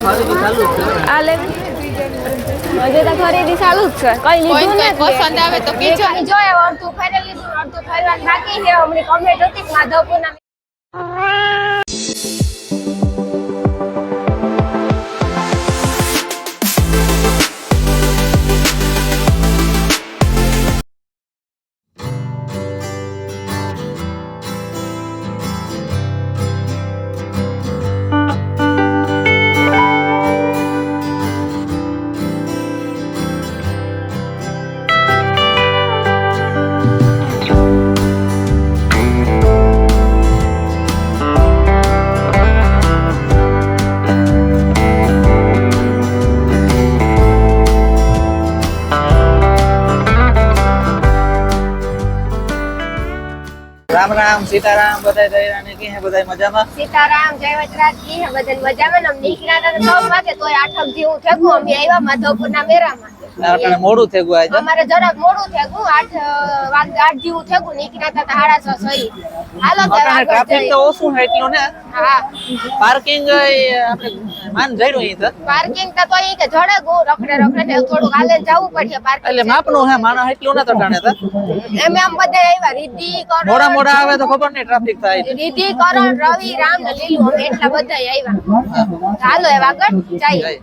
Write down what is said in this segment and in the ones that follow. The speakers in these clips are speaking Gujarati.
આલે હજી તો ખરીદી ચાલુ જ છે. કઈ લીધું નથી. પસંદ આવે તો કીજો. જોઈએ અડધું ફેરી લીધું, અડધું ફેરવાનું બાકી છે. હમણાં કમેન્ટ હતી માધવપુરના. राम राम सीताराम बधाई दया ने की है बधाई मजा में सीताराम जय वचराज की है बदन मजा में हम નીકળ્યા હતા તો 9 વાગે તોય 8 જેવું થયું અમે આવ્યા માધવપુરના મેરામાં આપણે મોડું થઈ ગયું આજે અમારે જરાક મોડું થયું 8 વાગે 8 જેવું થયું નીકળ્યા હતા 6:30 સહી હાલો તો ટ્રાફિક તો ઓછું છે એટલું ને હા પાર્કિંગ આપણે માન જઈડું અહીં તો પાર્કિંગ તો તોય કે જડે ગો રખડે રખડે થોડું હાલે જવું પડશે પાર્કિંગ એટલે માપનું હે માનો એટલું ન તો ટાણે તો એમ એમ બધે આવ્યા રીતિ કરો મોડા મોડા આવે તો ખબર નહીં ટ્રાફિક થાય રીતિ કરણ રવિ રામ ને લીલું અમે એટલા બધા આવ્યા હાલો એ આગળ જઈએ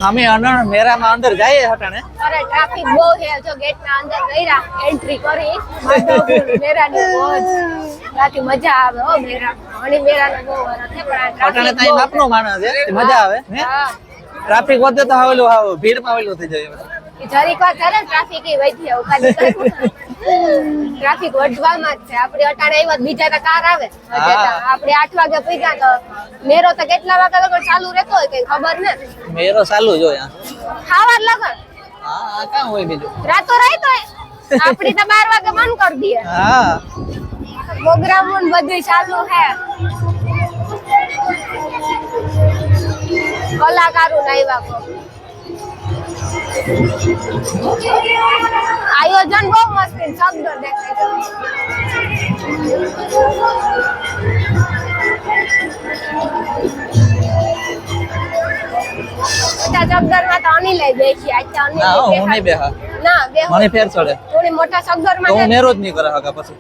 અમે અનણ મેરામાં અંદર જઈએ હટાણે અરે ટ્રાફિક બહુ છે જો ગેટ ના અંદર ગઈરા એન્ટ્રી કરી માધવપુર મેરાની પહોંચ બાકી મજા આવે હો મેરા ઘણી મેરાનો બહુ વરસ છે પણ આ હટાણે ટ્રાફિક ત્યાં માપનો માણસ છે મજા આવે હે હા ટ્રાફિક વધે તો આવેલું આવ ભીડમાં આવેલું થઈ જાય જરીક વાર કરે ટ્રાફિક એ વધી જાય ઉકાળી ટ્રાફિક વધવામાં જ છે આપણે અટાણે આવ્યા બીજા તો કાર આવે આપણે 8 વાગે પહોંચ્યા તો મેરો તો કેટલા વાગે લગન ચાલુ રહેતો હોય કઈ ખબર ને મેરો ચાલુ જો યા ખાવાર લગન હા કાં હોય બીજું રાતો રાત હોય આપડી તો 12 વાગે બંધ કરી દઈએ હા પ્રોગ્રામ બધું ચાલુ હે કલાકારો આવ્યા આયોજન બહુ મસ્ત છે શબ્દ દેખાય શબ્દરમાં તો અનિલ લઈ બેસી આચા અનિલ ના હું નહીં બેહા ના બેહો મને ફેર ચડે થોડી મોટા શબ્દરમાં હું મેરો જ નહીં કરે હકા પછી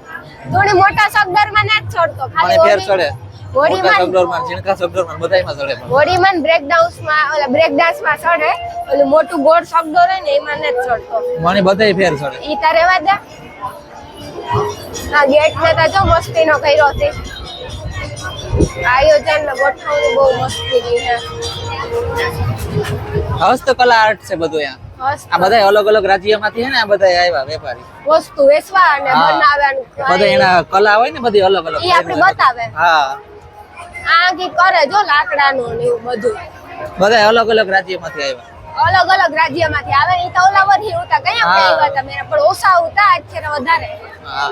થોડી મોટા શબ્દરમાં ના છોડતો મને ખાલી ફેર ચડે હોડીમાં શબ્દોમાં ઝીણકા શબ્દોમાં બધાયમાં ચડે હોડીમાં બ્રેક ડાન્સમાં ઓલા બ્રેક ડાન્સમાં ચડે ઓલું મોટું ગોળ શબ્દો રહે ને એમાં ન ચડતો મને બધાય ફેર ચડે ઈ તારે રેવા દે આ ગેટ ને તો જો મસ્તીનો કર્યો છે આયોજન ને ગોઠવણી બહુ મસ્તી ની છે હસ્તકલા આર્ટ છે બધું અહીંયા આ બધા અલગ અલગ રાજ્યમાંથી છે ને આ બધા આવ્યા વેપારી વસ્તુ વેચવા અને બનાવવાનું બધા એના કલા હોય ને બધી અલગ અલગ ઈ આપણે બતાવે હા આ કી કરે જો લાકડાનું ને એવું બધું બધા અલગ અલગ રાજ્યમાંથી આવ્યા અલગ અલગ રાજ્યમાંથી આવે ઈ તો ઓલા વધી ઉતા કયા આવ્યા તમે પણ ઓછા ઉતા અત્યારે વધારે હા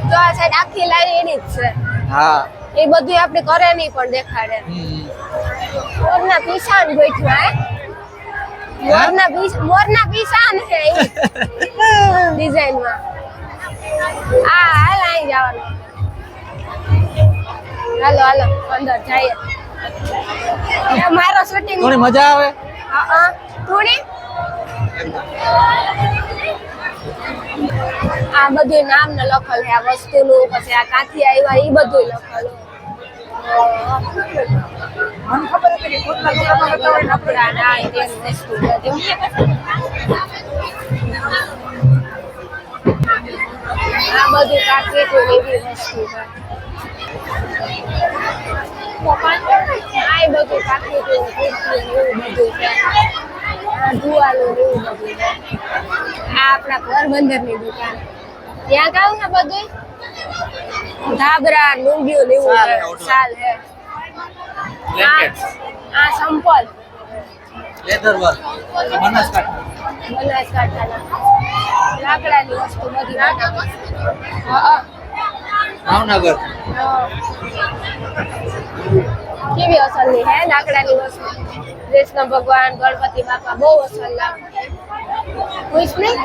તો આ સાઈડ આખી લાઈન એની જ છે હા એ બધું આપણે કરે નહીં પણ દેખાડે મોરના પીછાન ગોઠવા મોરના પીછાન છે ડિઝાઇન માં આ હાલ અહીં જવાનું હાલો હાલો અંદર જઈએ મારો શૂટિંગ થોડી મજા આવે હા થોડી આ બધું નામ ને લખેલ છે આ વસ્તુનું પછી આ કાંથી આવ્યા એ બધું લખેલ મને ખબર હતી કે ખુદના દુકાનમાં કરતા હોય ને આપણે આ એક વસ્તુ આ બધું કાંથી કોઈ એવી વસ્તુ છે આ બધું કાંથી એવું બધું છે જુવાલું એવું બધું છે આ આપણા પોરબંદરની દુકાન ત્યાં કાવ છે બધું ધાબરા લુંગીઓ લેવું સાલ હે આ સંપલ લેધર વર્ક બનાસકાંઠાના લાકડાની વસ્તુ બધી હા ભાવનગર કેવી અસરની હે લાકડાની વસ્તુ કૃષ્ણ ભગવાન ગણપતિ બાપા બહુ અસર લાગે પૂછ નહીં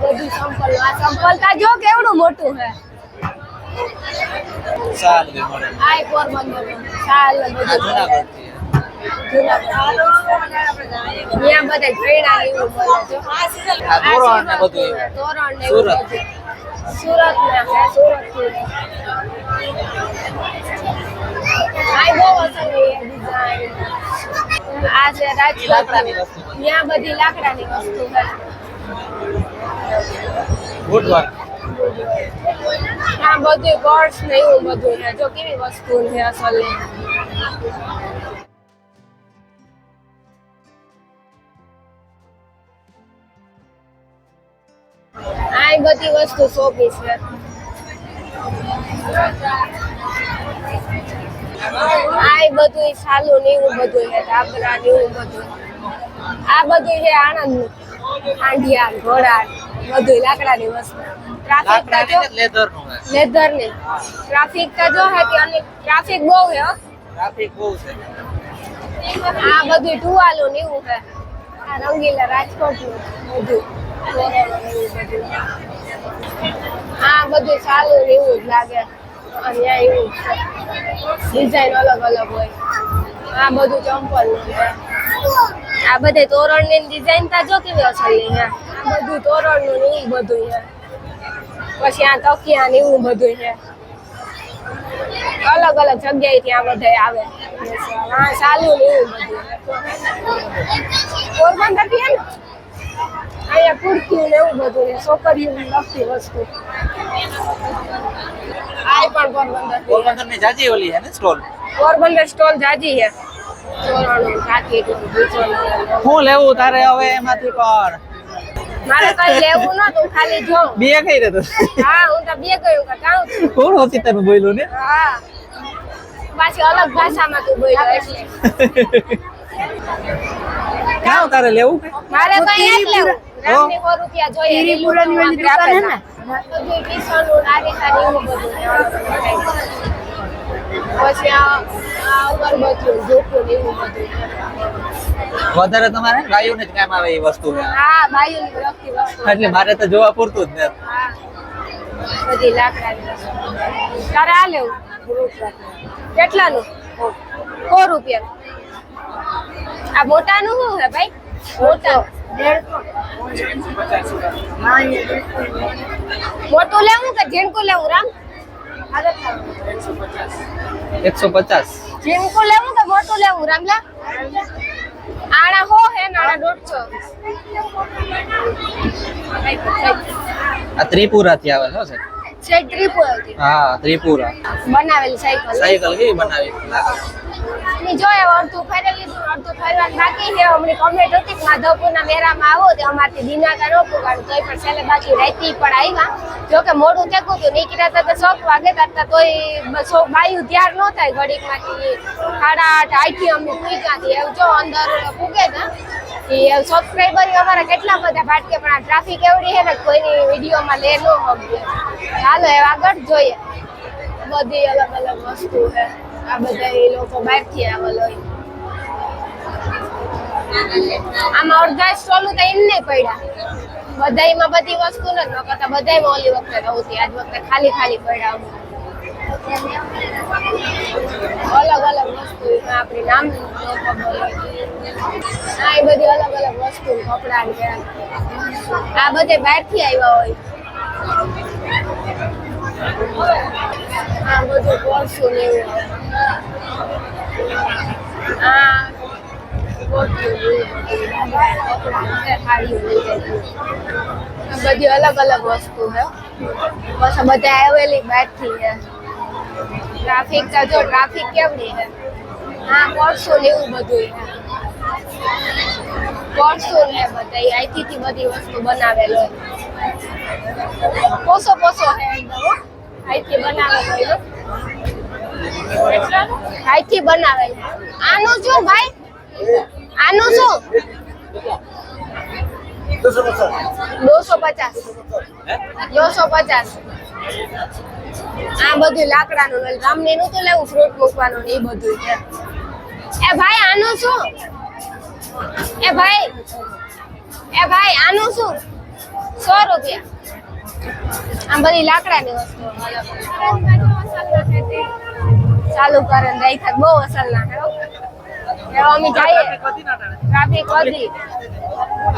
બધું સંપલ આ સંપલ કા જો કેવડું મોટું છે સાલ બી મળે આ પોરબંદર સાલ આ બધું જુનાગઢ ત્યાં બધા ભેણા એવું મળે જો આ તોરણ ને બધું એવું. તોરણ ને એવું સુરત. બધું. સુરત ના છે સુરત થી આ બહુ અસર છે ડિઝાઇન આ છે રાજકોટ લાકડાની વસ્તુ. ત્યાં બધી લાકડાની વસ્તુ છે વુડ વર્ક આ બધું પર્સ ને એવું બધું છે જો કેવી વસ્તુ છે અસલ આ બધી વસ્તુ શોપીસ છે આ બધું સાલું ને એવું બધું છે ધાબરા ને એવું બધું આ બધું છે આણંદ નું આંડિયા ઘોડા બધું લાકડાની વસ્તુ ટ્રાફિક તો જો લેધર નું છે લેધર ની ટ્રાફિક તો જો હે કે અને ટ્રાફિક બહુ છે હો. ટ્રાફિક બહુ છે આ બધું ટુવાલું ને એવું છે આ રંગીલા રાજકોટ નું બધું આ બધું સારું ને એવું જ લાગે અને અહીંયા એવું છે ડિઝાઇન અલગ અલગ હોય આ બધું ચંપલ નું છે આ બધે તોરણ ની ડિઝાઇન તા જો કેવી અસલી છે આ બધું તોરણ નું ને એવું બધું છે પછી આ તકિયા ને એવું બધું છે અલગ અલગ જગ્યાએ ત્યાં બધા આવે હા સાલું ને એવું બધું પોરબંદર થી ને અહીંયા કુર્તી ને એવું બધું છે છોકરીઓને લગતી વસ્તુ આ પણ પોરબંદર પોરબંદર ની જાજી ઓલી છે ને સ્ટોલ પોરબંદર સ્ટોલ જાજી છે ચોરાણું જાકેટ શું લેવું તારે હવે એમાંથી પણ મારે કઈ લેવું નતું ખાલી જોઉં બે કઈ રહેતો હા હું તો બે ગયું કે કાઉં છું કોણ હોતી તને બોલ્યું ને હા પાછી અલગ ભાષામાં તું બોલ્યો એટલે ક્યાં તારે લેવું કે મારે કઈ એક લેવું રામની 100 રૂપિયા જોઈએ હીરીપુરાની ઓલી દુકાન હે ને? બધું ટીસરનું નારિકાને એવું બધું છે. પછી આ અગરબત્તીઓ જોતું ને એવું બધું છે. વધારે તમારે ગાયોને જ કામ આવે એ વસ્તુ છે હા બાયુની લગતી વસ્તુ એટલે મારે તો જોવા પૂરતું જ ને હા બધી લાકડાની વસ્તુ તારે આ લેવું કેટલાનું 100 રૂપિયા આ મોટાનું શું છે ભાઈ મોટા મોટું લેવું કે ઝીણકું લેવું રામ 150 ઝીણકું લેવું કે મોટું લેવું રામલા આણા હો હે ને આણા 150 આ ત્રિપુરા થી આવે છે છે ત્રિપુરાથી હા ત્રિપુરા બનાવેલી સાયકલ સાયકલ કેવી બનાવી ની જોયા અડધું ફેરી લીધું અડધું ફેરવાનું બાકી છે હમણાં કમેન્ટ હતી કે માધવપુરના મેળામાં આવો તો અમારથી દિનાકા નો પુગાડું તોય પણ છેલ્લે બાકી રહેતી પણ આવ્યા જો કે મોડું થયું હતું નીકળ્યા હતા તો 7 વાગે હતા તોય બાયું ત્યાર ન થાય ઘડીકમાંથી 8:30 આઈથી અમે પૂગ્યાથી એવું જો અંદર પૂગે હતા એ સબસ્ક્રાઈબર અમારા કેટલા બધા ભાટકે પણ આ ટ્રાફિક એવડી છે ને કોઈની વિડીયોમાં લે ન મગે ચાલો એ આગળ જોઈએ બધી અલગ અલગ વસ્તુ છે આ બધા એ લોકો બહારથી આવેલ હોય આમાં અડધા સ્ટોલ તો એમને પડ્યા બધાયમાં બધી વસ્તુ ન કરતા બધાયમાં ઓલી વખતે નહોતી આજ વખતે ખાલી ખાલી પડ્યા અલગ અલગ વસ્તુ આપણી નામ ન ખબર હોય આ એ બધી અલગ અલગ વસ્તુ કપડા ને આ બધે બહારથી આવ્યા હોય આ બધું કોર્સું ને એવું આ બધી અલગ અલગ વસ્તુ છે બસ બધા આવેલી બહારથી છે ટ્રાફિક તો જો ટ્રાફિક કેવડી છે હા કોર્સું ને એવું બધું છે કોર્સું ને બધા અહીંથી બધી વસ્તુ બનાવેલો પોસો છે એકદમ અહીંથી બનાવેલો અહીંથી બનાવેલો આનું શું ભાઈ આનું શું 250 250 આ બધું લાકડાનું રામને નતું લેવું ફ્રૂટ મૂકવાનું ને એ બધું છે એ ભાઈ આનું શું એ ભાઈ આનું શું 100 રૂપિયા આ બધી લાકડાની વસ્તુ ચાલુ કરે ને રાખ્યા બહુ અસલ નાખે અમે જઈએ ટ્રાફિક વધી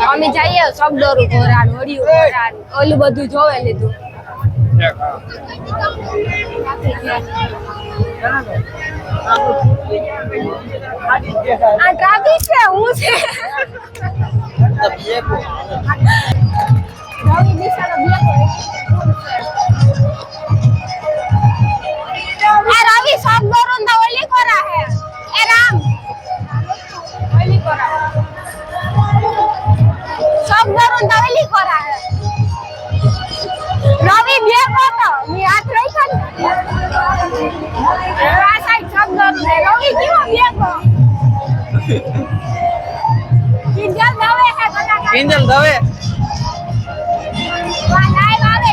અમે જઈએ શબ્દોરું ઘોરાન વડિયું ઘોરાન ઓલું બધું જોવે લીધું આ ટ્રાફિક છે હું છે રવિ બિચારો એ રવિ શબ્દોરું તો ઓલી કોરા હે એ રામ ઓલી કોરા શબ્દોરું તો ઓલી કોરા હે રવિ બે કોતો મી હાથ રાખ્યા ને આ સાઈડ શબ્દોરું ને રવિ કેવો બે કો કિંજલ દવે હે કલાકાર કિંજલ દવે લાઈવ આવે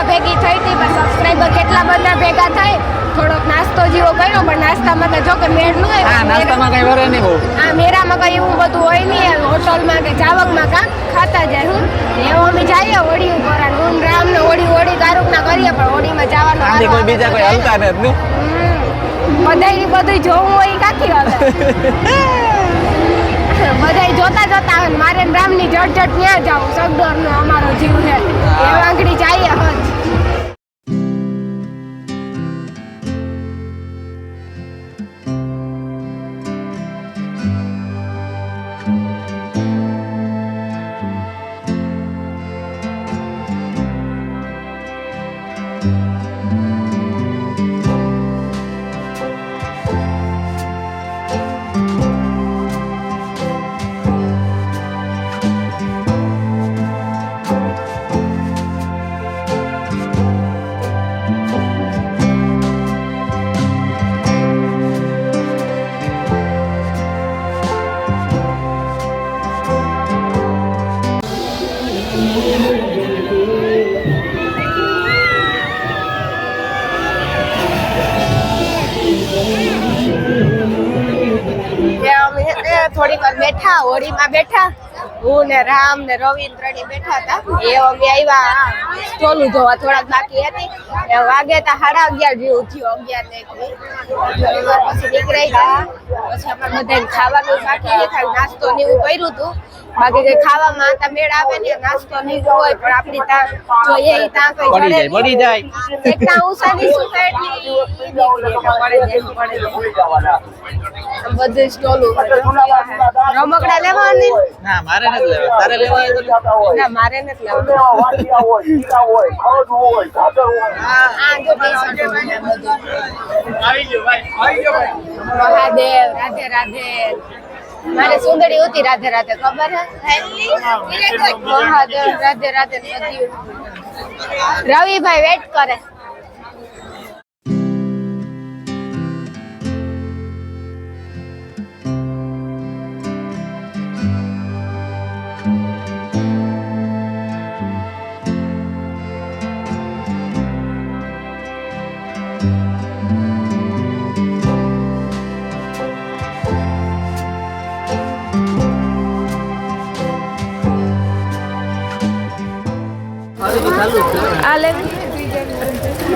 ભેગી થઈ હતી પણ સબસ્ક્રાઇબર કેટલા બધા ભેગા થાય થોડોક નાસ્તો જેવો કર્યો પણ નાસ્તામાં તો જો કે મેળ ન હોય હા નાસ્તામાં કઈ વરે નહીં બહુ આ મેરામાં કઈ એવું બધું હોય નહીં હોટલમાં કે ચાવકમાં કાં ખાતા જાય હું એવો અમે જઈએ હોડી ઉપર હું રામ ને હોડી ગારુક ના કરીએ પણ હોડીમાં જવાનું આંધી કોઈ બીજા કોઈ હલતા નથી બધાય બધું જોવું હોય કાકી હવે બધાય જોતા આવે મારે રામની જટ ત્યાં જાવું સગડોરનો અમારો જીવ છે એ વાંગડી જઈએ હજ થોડીક વાર બેઠા હોડીમાં બેઠા હું ને રામ ને રવિ ત્રણેય બેઠા હતા એ અમે આવ્યા સ્ટોલું જોવા થોડાક બાકી હતી વાગે તા 11:30 જેવું થયું 11 પછી નીકળી ગયા પછી આપણે બધાને ખાવાનું બાકી ખાલી નાસ્તો ને એવું કર્યું હતું બાકી કઈ ખાવામાં આતા મેળ આવે ને નાસ્તો નહીં હોય પણ આપણી ત્યાં જોઈએ ઈ ત્યાં કઈ પડી જાય એકના ઉસાની સોસાયટી બધું સ્ટોલું રમકડા લેવાની ના મારે નથી લેવા તારે લેવા હોય તો ના મારે નથી લેવા આ જો ટી-શર્ટ આવી ગયો ભાઈ મહાદેવ રાધે રાધે મારે સુંદરી હતી રાધે રાધે ખબર હે મહાદેવ રાધે રાધે બધી રવિભાઈ વેટ કરે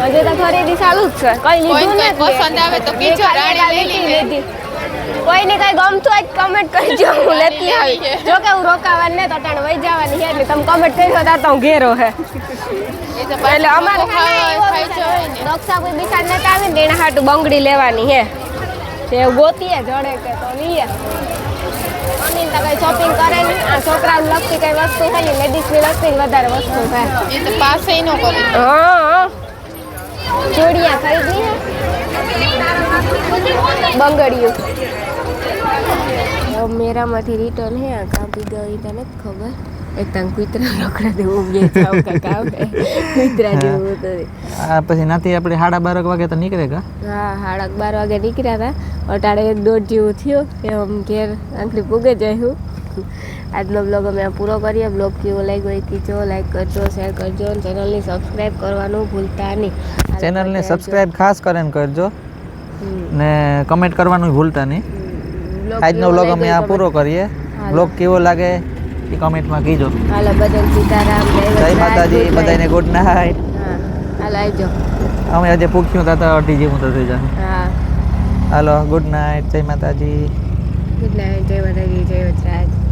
હજુ તો ખરીદી ચાલુ જ છે કઈ લીધું નથી પસંદ આવે તો કીજો રાણી લીધી કોઈને કઈ ગમતું હોય કમેન્ટ કરજો હું લેતી આવી જો કે હું રોકાવાની ને તો ટાણ વઈ જવાની છે એટલે તમે કમેન્ટ કરશો તો હું ઘેરો હે એટલે અમારે દક્ષા કોઈ બિસાડ નતા આવે ને એના હાટું બંગડી લેવાની હે તે ગોતીએ જડે કે તો લઈએ અનિલ તો કઈ શોપિંગ કરે ને આ છોકરાને લગતી કઈ વસ્તુ છે ને લેડીઝની લગતી વધારે વસ્તુ છે એ તો પાસે નો કરે હા ચોડિયા ખરીદી બંગડીયું મેરામાંથી રિટર્ન હે આ કાપી ગઈ તને ખબર એક તંગ કુતરા રોકડા દેવું બે જાવ કાકા કુતરા જેવું હતું આ પછી નાથી આપણે 12:30 વાગે તો નીકળે કા હા 12:30 વાગે નીકળ્યા હતા અટાડે 1:30 જેવું થયું કે આમ ઘેર આંખલી પૂગે જયું આજનો બ્લોગ અમે પૂરો કરીએ બ્લોગ કેવો લાગ્યો એ કીજો લાઈક કરજો શેર કરજો અને ચેનલને સબસ્ક્રાઈબ કરવાનું ભૂલતા નહીં ચેનલને સબસ્ક્રાઇબ ખાસ કરીને કરજો ને કમેન્ટ કરવાનું ભૂલતા નહીં આજનો બ્લોગ અમે આ પૂરો કરીએ બ્લોગ કેવો લાગે એ કમેન્ટમાં કહીજો હાલો બધાને સીતારામ જય માતાજી બધાને ગુડ નાઇટ હા હાલો આવજો અમે આજે પૂછ્યું હતા અઢી જેવું તો થઈ જાય હા હાલો ગુડ નાઇટ જય માતાજી ગુડ નાઇટ જય માતાજી જય વજરાજ